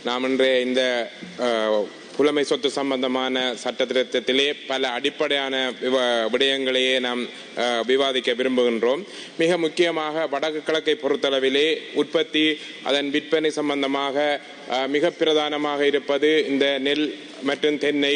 நாம் இன்றைய இந்த புலமை சொத்து சம்பந்தமான சட்ட திருத்தத்திலே பல அடிப்படையான விடயங்களையே நாம் விவாதிக்க விரும்புகின்றோம். மிக முக்கியமாக வடக்கு கிழக்கை பொறுத்தளவிலே உற்பத்தி அதன் விற்பனை சம்பந்தமாக மிக பிரதானமாக இருப்பது இந்த நெல் மற்றும் தென்னை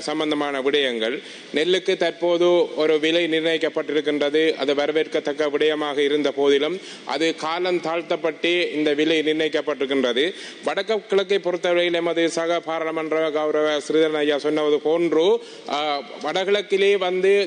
சம்பந்தமான விடயங்கள். நெல்லுக்கு தற்போது ஒரு விலை நிர்ணயிக்கப்பட்டிருக்கின்றது. அது வரவேற்கத்தக்க விடயமாக இருந்த போதிலும் அது காலம் தாழ்த்தப்பட்டே இந்த விலை நிர்ணயிக்கப்பட்டிருக்கின்றது. வடக்கு கிழக்கை பொறுத்தவரையில் எமது சக பாராளுமன்ற கௌரவ ஸ்ரீதரன் ஐயா சொன்னது போன்று வடகிழக்கிலே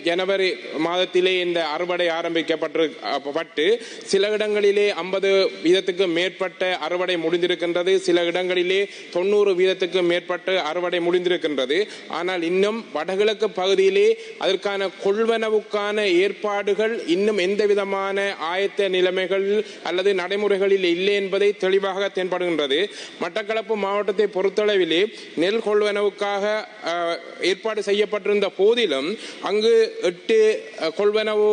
ஜனவரி மாதத்திலே இந்த அறுவடை ஆரம்பிக்கப்பட்டு சில இடங்களிலே 50% மேற்பட்ட அறுவடை முடிந்திருக்கின்றது. சில இடங்களிலே 90% மேற்பட்ட அறுவடை முடிந்திருக்கின்றது. ஆனால் இன்னும் வடகிழக்கு பகுதியிலே அதற்கான கொள்வனவுக்கான ஏற்பாடுகள் இன்னும் எந்த விதமான ஆயத்த நிலைமைகள் அல்லது நடைமுறைகளில் இல்லை என்பதை தெளிவாக தென்படுகின்றது. மட்டக்களப்பு மாவட்டத்தை பொறுத்தளவிலே நெல் கொள்வனவுக்காக ஏற்பாடு செய்யப்பட்டிருந்த போதிலும் அங்கு 8 கொள்வனவு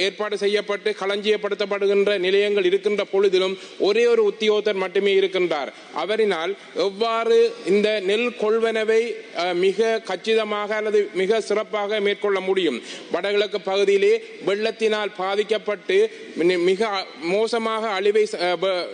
ஏற்பாடு செய்யப்பட்டு களஞ்சியப்படுத்தப்படுகின்ற நிலையங்கள் இருக்கின்ற பொழுதிலும் ஒரே ஒரு உத்தியோகத்தர் மட்டுமே இருக்கின்றார். அவரினால் எவ்வாறு இந்த நெல் கொள்வனவை மிக கச்சிதமாக அல்லது மிக சிறப்பாக மேற்கொள்ள முடியும்? வடகிழக்கு பகுதியிலே வெள்ளத்தினால் பாதிக்கப்பட்டு மிக மோசமாக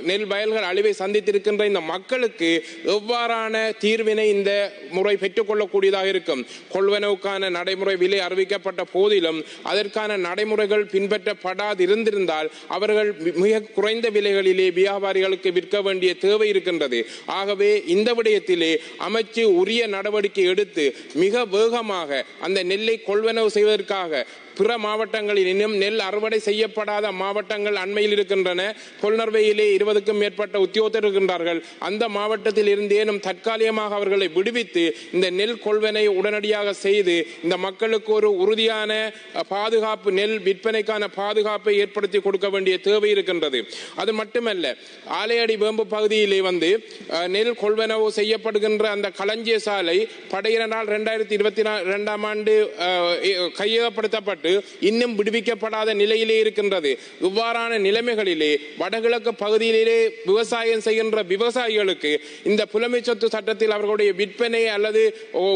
நெல் வயல்கள் அழிவை சந்தித்திருக்கின்ற இந்த மக்களுக்கு எவ்வாறான தீர்வினை இந்த முறை பெற்றுக்கொள்ளக்கூடியதாக இருக்கும்? கொள்வனவுக்கான நடைமுறை விலை அறிவிக்கப்பட்ட போதிலும் அதற்கான நடைமுறைகள் பின்பற்றப்படாது இருந்திருந்தால் அவர்கள் மிக குறைந்த விலைகளிலே வியாபாரிகளுக்கு விற்க வேண்டிய தேவை இருக்கின்றது. ஆகவே இந்த விடயத்திலே அமைச்சு உரிய நடவடிக்கை எடுத்து மிக வேகமாக அந்த நெல்லை கொள்வனவு செய்வதற்காக பிற மாவட்டங்களில் இன்னும் நெல் அறுவடை செய்யப்படாத மாவட்டங்கள் அண்மையில் இருக்கின்றன. கொள்நர்வையிலே 20க்கும் மேற்பட்ட உத்தியோகத்தர் இருக்கின்றார்கள். அந்த மாவட்டத்தில் இருந்தேனும் தற்காலிகமாக அவர்களை விடுவித்து இந்த நெல் கொள்வனை உடனடியாக செய்து இந்த மக்களுக்கு ஒரு உறுதியான பாதுகாப்பு, நெல் விற்பனைக்கான பாதுகாப்பை ஏற்படுத்தி கொடுக்க வேண்டிய தேவை இருக்கின்றது. அது மட்டுமல்ல, ஆலையடி வேம்பு பகுதியிலே நெல் கொள்வனவு செய்யப்படுகின்ற அந்த களஞ்சிய சாலை படையினரால் 2022ஆம் ஆண்டு கையகப்படுத்தப்பட்டு இன்னும் விடுவிக்கப்படாத நிலையிலே இருக்கின்றது. இவ்வாறான நிலைமைகளிலே வடகிழக்கு பகுதியிலே விவசாயம் செய்கின்ற விவசாயிகளுக்கு இந்த புலமை சொத்து சட்டத்தில் அவர்களுடைய விற்பனை அல்லது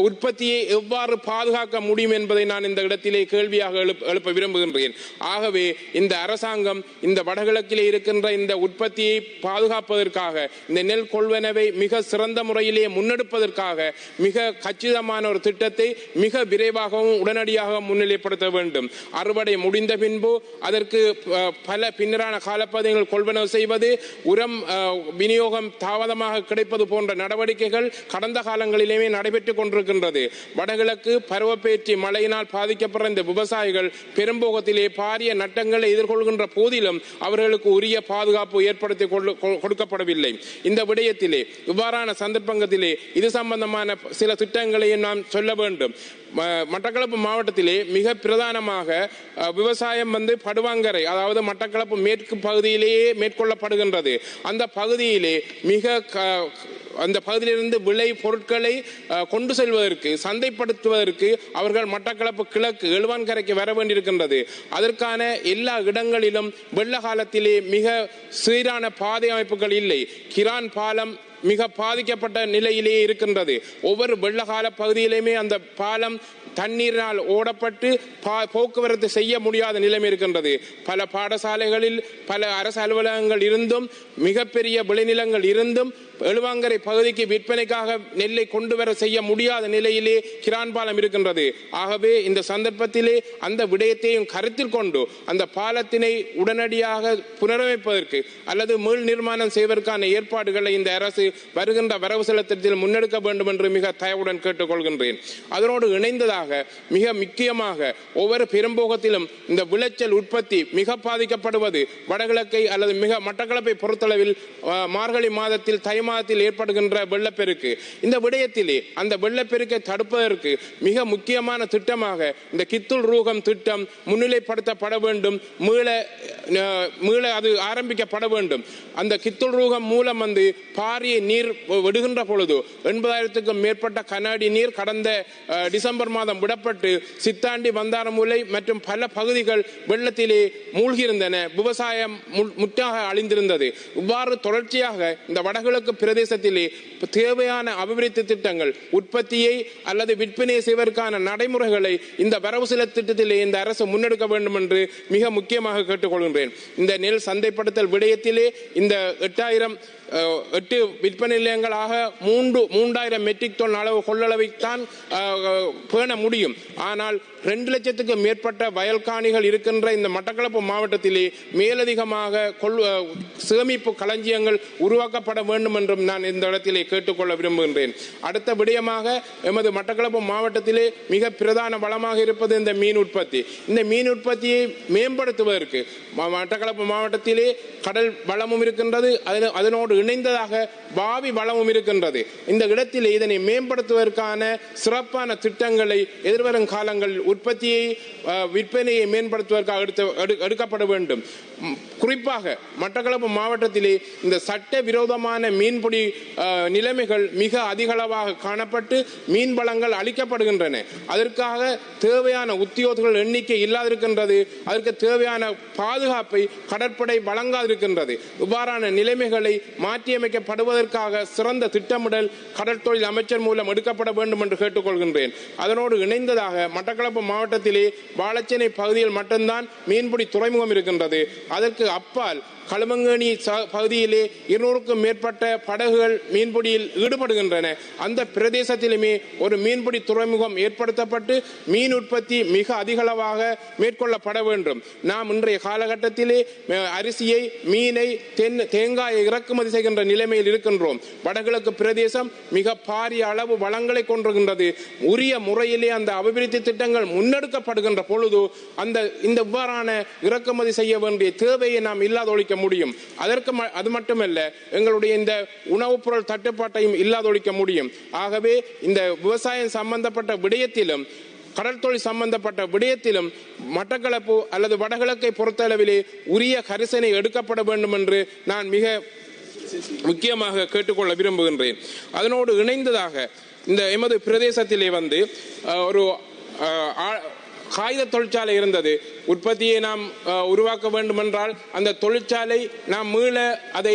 உற்பத்தியை எவ்வாறு பாதுகாக்க முடியும் என்பதை நான் இந்த இடத்திலே கேள்வியாக எழுப்ப விரும்புகின்றேன். ஆகவே இந்த அரசாங்கம் இந்த வடகிழக்கிலே இருக்கின்ற இந்த உற்பத்தியை பாதுகாப்பதற்காக இந்த நெல் கொள்வனவை மிக சிறந்த முறையிலே முன்னெடுப்பதற்காக மிக கச்சிதமான ஒரு திட்டத்தை மிக விரைவாகவும் உடனடியாக முன்னிலைப்படுத்த வேண்டும். அறுவடை முடிந்த பின்பு அதற்கு பல பின்னரான காலப்பகுதிகள் கொள்வனவு செய்வது, உரம் விநியோகம் தாமதமாக கிடைப்பது போன்ற நடவடிக்கைகள் கடந்த காலங்களிலேயே நடைபெற்றுக் கொண்டிருக்கின்றது. வடகிழக்கு பருவப்பெயர்ச்சி மழையினால் பாதிக்கப்படுற இந்த விவசாயிகள் பெரும்போகத்திலே பாரிய நட்டங்களை எதிர்கொள்கின்ற போதிலும் அவர்களுக்கு உரிய பாதுகாப்பு ஏற்படுத்தி கொடுக்கப்படவில்லை. இந்த விடயத்திலே இவ்வாறான சந்தர்ப்பத்திலே இது சம்பந்தமான சில திட்டங்களையும் நாம் சொல்ல வேண்டும். மட்டக்களப்பு மாவட்டத்திலே மிக பிரதானமாக விவசாயம் படுவாங்கரை, அதாவது மட்டக்களப்பு மேற்கு பகுதியிலேயே மேற்கொள்ளப்படுகின்றது. அந்த பகுதியிலே அந்த பகுதியிலிருந்து விளை பொருட்களை கொண்டு செல்வதற்கு, சந்தைப்படுத்துவதற்கு அவர்கள் மட்டக்களப்பு கிழக்கு எழுவான்கரைக்கு வர வேண்டியிருக்கின்றது. அதற்கான எல்லா இடங்களிலும் வெள்ள காலத்திலே மிக சீரான பாதை அமைப்புகள் இல்லை. கிரான் பாலம் மிக பாதிக்கப்பட்ட நிலையிலேயே இருக்கின்றது. ஒவ்வொரு வெள்ளகால பகுதியிலுமே அந்த பாலம் தண்ணீரினால் ஓடப்பட்டு போக்குவரத்து செய்ய முடியாத நிலைமை இருக்கின்றது. பல பாடசாலைகளில், பல அரசு அலுவலகங்கள் இருந்தும், மிகப்பெரிய விளைநிலங்கள் இருந்தும் எழுவாங்கரை பகுதிக்கு விற்பனைக்காக நெல்லை கொண்டு வர செய்ய முடியாத நிலையிலே கிரான் பாலம் இருக்கின்றது. ஆகவே இந்த சந்தர்ப்பத்திலே அந்த விடயத்தையும் கருத்தில் கொண்டு அந்த பாலத்தினை உடனடியாக புனரமைப்பதற்கு அல்லது மீள் நிர்மாணம் செய்வதற்கான ஏற்பாடுகளை இந்த அரசு வருகின்ற வரவு செலவில் முன்னெடுக்க வேண்டும் என்று மிக தயவுடன் கேட்டுக்கொள்கின்றேன். அதனோடு இணைந்ததாக மிக முக்கியமாக ஒவ்வொரு பெரும்போகத்திலும் இந்த விளைச்சல் உற்பத்தி மிக பாதிக்கப்படுவது வடகிழக்கை அல்லது மிக மட்டக்களப்பை பொறுத்தளவில் மார்கழி மாதத்தில், தை மாதத்தில் ஏற்படுகின்ற வெள்ளப்பெருக்கு. இந்த விடயத்திலே அந்த வெள்ளப்பெருக்கை தடுப்பதற்கு மிக முக்கியமான திட்டமாக இந்த கித்துல் ரூகம் திட்டம் முன்னிலைப்படுத்தப்பட வேண்டும். மீள அது ஆரம்பிக்கப்பட வேண்டும். அந்த கித்துல் ரூகம் மூலம் பாரிய நீர் விடுகின்ற பொழுது 80,000க்கும் மேற்பட்ட கனஅடி நீர் கடந்த டிசம்பர் மாதம் மூலம் விடப்பட்டு சித்தாண்டி வந்தாரமூலை மற்றும் பல பகுதிகள் வெள்ளத்திலே மூழ்கியிருந்தன. விவசாயம் முற்றாக அழிந்திருந்தது. இவ்வாறு தொடர்ச்சியாக இந்த வடகிழக்கு பிரதேசத்திலே தேவையான அபிவிருத்தி திட்டங்கள், உற்பத்தியை அல்லது விற்பனை செய்வதற்கான நடைமுறைகளை இந்த வரவு செலவு திட்டத்திலே இந்த அரசு முன்னெடுக்க வேண்டும் என்று மிக முக்கியமாக கேட்டுக்கொள்கின்றேன். இந்த நெல் சந்தைப்படுத்தல் விடயத்திலே இந்த 8 விற்பனை நிலையங்களாக 3000 மெட்ரிக் டன் அளவு கொள்ளளவைத்தான் பேண முடியும். ஆனால் 2 லட்சத்துக்கு மேற்பட்ட வயல்காணிகள் இருக்கின்ற இந்த மட்டக்களப்பு மாவட்டத்திலே மேலதிகமாக சேமிப்பு களஞ்சியங்கள் உருவாக்கப்பட வேண்டும் என்றும் நான் இந்த இடத்திலே கேட்டுக்கொள்ள விரும்புகின்றேன். அடுத்த விடயமாக எமது மட்டக்களப்பு மாவட்டத்திலே மிக பிரதான வளமாக இருப்பது இந்த மீன் உற்பத்தி. இந்த மீன் உற்பத்தியை மேம்படுத்துவதற்கு மட்டக்களப்பு மாவட்டத்திலே கடல் வளமும் இருக்கின்றது, அதனோடு இணைந்ததாக பாவி வளமும் இருக்கின்றது. இந்த இடத்திலே இதனை மேம்படுத்துவதற்கான சிறப்பான திட்டங்களை எதிர்வரும் காலங்களில் உற்பத்தியை விற்பனையை மேம்படுத்துவதற்காக எடுக்கப்பட வேண்டும். குறிப்பாக மட்டக்களப்பு மாவட்டத்திலே இந்த சட்ட விரோதமான மீன்பிடி நிலைமைகள் மிக அதிகளவாக காணப்பட்டு மீன் வளங்கள் அளிக்கப்படுகின்றன. அதற்காக தேவையான உத்தியோகங்கள் எண்ணிக்கை இல்லாதிருக்கின்றது. அதற்கு தேவையான பாதுகாப்பை கடற்படை வழங்காதிருக்கின்றது. இவ்வாறான நிலைமைகளை மாற்றியமைக்கப்படுவதற்காக சிறந்த திட்டமிடல் கடற்தொழில் அமைச்சர் மூலம் எடுக்கப்பட வேண்டும் என்று கேட்டுக்கொள்கின்றேன். அதனோடு இணைந்ததாக மட்டக்களப்பு மாவட்டத்திலே வாழச்சேனை பகுதியில் மட்டும்தான் மீன்பிடி துறைமுகம் இருக்கின்றது. அதற்கு அப்பால் களுமங்கேணி பகுதியிலே 200க்கும் மேற்பட்ட படகுகள் மீன்பிடியில் ஈடுபடுகின்றன. அந்த பிரதேசத்திலுமே ஒரு மீன்பிடி துறைமுகம் ஏற்படுத்தப்பட்டு மீன் உற்பத்தி மிக அதிகளவாக மேற்கொள்ளப்பட வேண்டும். நாம் இன்றைய காலகட்டத்திலே அரிசியை, மீனை, தேங்காயை இறக்குமதி செய்கின்ற நிலைமையில் இருக்கின்றோம். வடகிழக்கு பிரதேசம் மிக பாரிய அளவு வளங்களை கொண்டிருக்கின்றது. உரிய முறையிலே அந்த அபிவிருத்தி திட்டங்கள் முன்னெடுக்கப்படுகின்ற பொழுது இந்த இவ்வாறான இறக்குமதி செய்ய வேண்டிய தேவையை நாம் இல்லாதொழிக்க முடியும். அது மட்டுமல்ல, எங்களுடைய இந்த உணவுப் பொருள் தட்டுப்பாட்டையும் இல்லாதொழிக்க முடியும். ஆகவே இந்த விவசாயம் சம்பந்தப்பட்ட விடயத்திலும் கடற்தொழில் சம்பந்தப்பட்ட விடயத்திலும் மட்டக்களப்பு அல்லது வடகிழக்கை பொறுத்தளவிலே உரிய கரிசனை எடுக்கப்பட வேண்டும் என்று நான் மிக முக்கியமாக கேட்டுக்கொள்ள விரும்புகின்றேன். அதனோடு இணைந்ததாக இந்த எமது பிரதேசத்திலே ஒரு காகித தொழிற்சாலை இருந்தது. உற்பத்தியை நாம் உருவாக்க வேண்டும் என்றால் அந்த தொழிற்சாலை நாம் மீள அதை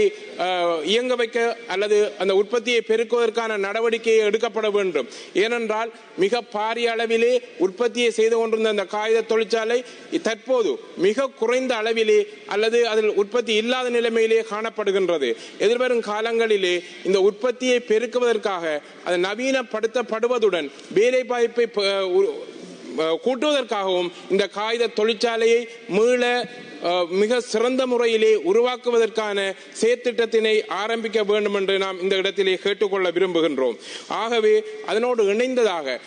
இயங்க வைக்க அல்லது அந்த உற்பத்தியை பெருக்குவதற்கான நடவடிக்கையை எடுக்கப்பட வேண்டும். ஏனென்றால் மிக பாரிய அளவிலே உற்பத்தியை செய்து கொண்டிருந்த அந்த காகித தொழிற்சாலை தற்போது மிக குறைந்த அளவிலே அல்லது அதில் உற்பத்தி இல்லாத நிலைமையிலே காணப்படுகின்றது. எதிர்வரும் காலங்களிலே இந்த உற்பத்தியை பெருக்குவதற்காக அது நவீனப்படுத்தப்படுவதுடன் வேலை வாய்ப்பை கூட்டுவதற்காகவும் இந்த காகித தொழிற்சாலையை மீள மிக சிறந்த முறையிலே உருவாக்குவதற்கான செயற்திட்டத்தினை ஆரம்பிக்க வேண்டும் என்று நாம் இந்த இடத்திலே கேட்டுக்கொள்ள விரும்புகின்றோம். ஆகவே அதனோடு இணைந்ததாக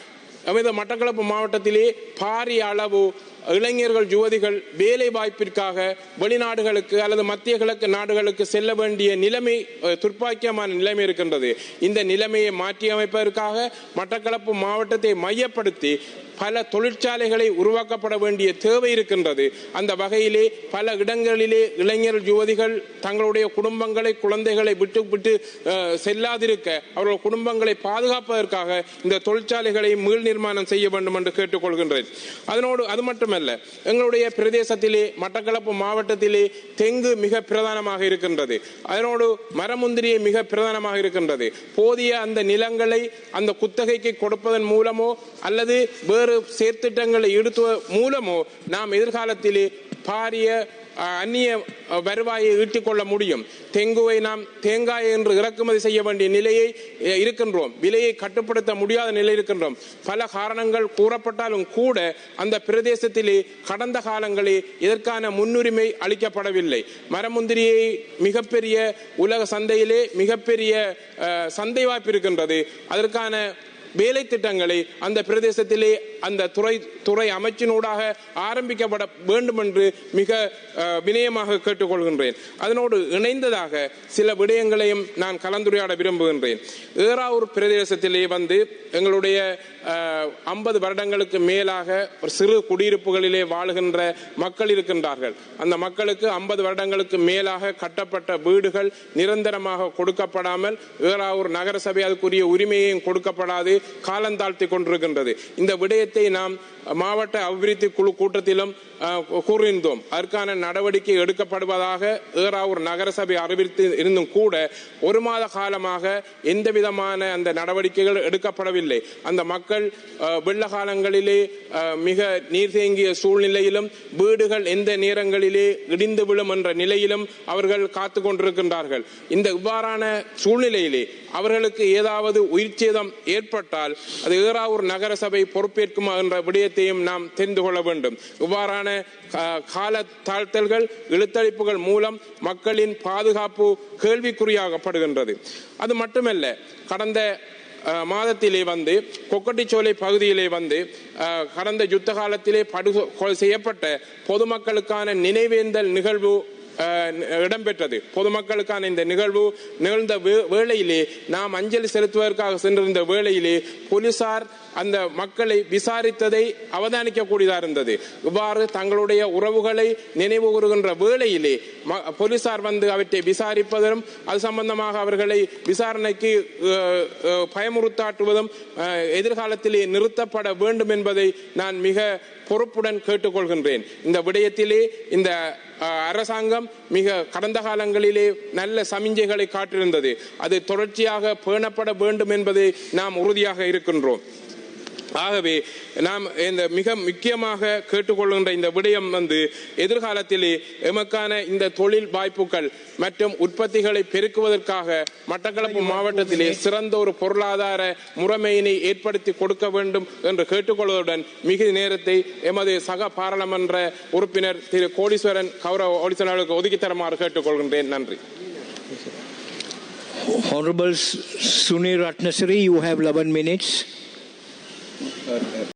நமது மட்டக்களப்பு மாவட்டத்திலே பாரிய அளவு இளைஞர்கள், யுவதிகள் வேலை வாய்ப்பிற்காக வெளிநாடுகளுக்கு அல்லது மத்திய கிழக்கு நாடுகளுக்கு செல்ல வேண்டிய நிலைமை துர்ப்பாக்கியமான நிலைமை இருக்கின்றது. இந்த நிலைமையை மாற்றியமைப்பதற்காக மட்டக்களப்பு மாவட்டத்தை மையப்படுத்தி பல தொழிற்சாலைகளை உருவாக்கப்பட வேண்டிய தேவை இருக்கின்றது. அந்த வகையிலே பல இடங்களிலே இளைஞர் யுவதிகள் தங்களுடைய குடும்பங்களை, குழந்தைகளை விட்டு செல்லாதிருக்க அவர்கள் குடும்பங்களை பாதுகாப்பதற்காக இந்த தொழிற்சாலைகளை மீள் நிர்மாணம் செய்ய வேண்டும் என்று கேட்டுக்கொள்கின்றேன். அதனோடு அது மட்டுமல்ல, எங்களுடைய பிரதேசத்திலே மட்டக்களப்பு மாவட்டத்திலே தெங்கு மிக பிரதானமாக இருக்கின்றது. அதனோடு மரமுந்திரியை மிக பிரதானமாக இருக்கின்றது. போதிய அந்த நிலங்களை அந்த குத்தகைக்கு கொடுப்பதன் மூலமோ அல்லது வேறு செயற்திட்டங்களை ஈடுத்துவ மூலமோ நாம் எதிர்காலத்திலே பாரிய அந்நிய வருவாயை ஈட்டிக் கொள்ள முடியும். தெங்குவை நாம் தேங்காய் என்று இறக்குமதி செய்ய வேண்டிய நிலையை இருக்கின்றோம். விலையை கட்டுப்படுத்த முடியாத நிலை இருக்கின்றோம். பல காரணங்கள் கூறப்பட்டாலும் கூட அந்த பிரதேசத்திலே கடந்த காலங்களில் இதற்கான முன்னுரிமை அளிக்கப்படவில்லை. மரமுந்திரியை மிகப்பெரிய உலக சந்தையிலே மிகப்பெரிய சந்தை வாய்ப்பு இருக்கின்றது. அதற்கான வேலை திட்டங்களை அந்த பிரதேசத்திலே அந்த துறை அமைச்சினூடாக ஆரம்பிக்கப்பட வேண்டும் என்று மிக வினயமாக கேட்டுக்கொள்கின்றேன். அதனோடு இணைந்ததாக சில விடயங்களையும் நான் கலந்துரையாட விரும்புகின்றேன். ஏறாவூர் பிரதேசத்திலே எங்களுடைய 50 வருடங்களுக்கு மேலாக ஒரு சிறு குடியிருப்புகளிலே வாழுகின்ற மக்கள் இருக்கின்றார்கள். அந்த மக்களுக்கு 50 வருடங்களுக்கு மேலாக கட்டப்பட்ட வீடுகள் நிரந்தரமாக கொடுக்கப்படாமல் ஏறாவூர் நகரசபை அதுக்குரிய உரிமையையும் கொடுக்கப்படாது காலந்தாழ்த்தி கொண்டிருக்கின்றது. இந்த விடயத்தை விடயத்தை நாம் மாவட்ட அபிவிருத்தி குழு கூட்டத்திலும் கூறியிருந்தோம். அதற்கான நடவடிக்கை எடுக்கப்படுவதாக ஏறாவூர் நகரசபை அறிவித்து இருந்தும் கூட ஒரு மாத காலமாக எந்த விதமான அந்த நடவடிக்கைகள் எடுக்கப்படவில்லை. அந்த மக்கள் வெள்ள காலங்களிலே மிக நீர் தேங்கிய சூழ்நிலையிலும் வீடுகள் எந்த நேரங்களிலே இடிந்து விழும் என்ற நிலையிலும் அவர்கள் காத்து கொண்டிருக்கின்றார்கள். இந்த இவ்வாறான சூழ்நிலையிலே அவர்களுக்கு ஏதாவது உயிர் சேதம் ஏற்பட்டால் அது ஏறாவூர் நகரசபை பொறுப்பேற்குமா என்ற விடயத்தையும் நாம் தெரிந்து கொள்ள வேண்டும். இவ்வாறான கால தாழ்த்தல்கள் இழுத்தடிப்புகள் மூலம் மக்களின் பாதுகாப்பு கேள்விக்குறியாகப்படுகின்றது. அது மட்டுமல்ல, கடந்த மாதத்திலே கொக்கட்டிச்சோலை பகுதியிலே கடந்த யுத்த காலத்திலே படுகொலை செய்யப்பட்ட பொதுமக்களுக்கான நினைவேந்தல் நிகழ்வு இடம்பெற்றது. பொதுமக்களுக்கான இந்த நிகழ்வு நிகழ்ந்த வேளையிலே நாம் அஞ்சலி செலுத்துவதற்காக சென்றிருந்த வேளையிலே போலீசார் அந்த மக்களை விசாரித்ததை அவதானிக்க கூடியதாக இருந்தது. இவ்வாறு தங்களுடைய உறவுகளை நினைவு கூறுகின்ற வேளையிலே போலீசார் அவற்றை விசாரிப்பதும் அது சம்பந்தமாக அவர்களை விசாரணைக்கு பயமுறுத்தாட்டுவதும் எதிர்காலத்திலே நிறுத்தப்பட வேண்டும் என்பதை நான் மிக பொறுப்புடன் கேட்டுக்கொள்கின்றேன். இந்த விடயத்திலே இந்த அரசாங்கம் மிக கடந்த காலங்களிலே நல்ல சமிஞ்சைகளை காட்டியிருந்தது. அது தொடர்ச்சியாக பேணப்பட வேண்டும் என்பதை நாம் உறுதியாக இருக்கின்றோம். ஆகவே நாம் இந்த மிக முக்கியமாக கேட்டுக்கொள்கின்ற இந்த விடயம் எதிர்காலத்திலே எமக்கான இந்த தொழில் வாய்ப்புகள் மற்றும் உற்பத்திகளை பெருக்குவதற்காக மட்டக்களப்பு மாவட்டத்திலே சிறந்த ஒரு பொருளாதார முறைமையினை ஏற்படுத்தி கொடுக்க வேண்டும் என்று கேட்டுக்கொள்வதுடன் மிக நேரத்தை எமது சக பாராளுமன்ற உறுப்பினர் திரு கோடீஸ்வரன் கௌரவ கோடீஸ்வரனுக்கு ஒதுக்கி தருமாறு கேட்டுக்கொள்கின்றேன். நன்றி. Honorable Sunil Ratnasiri, you have 11 minutes.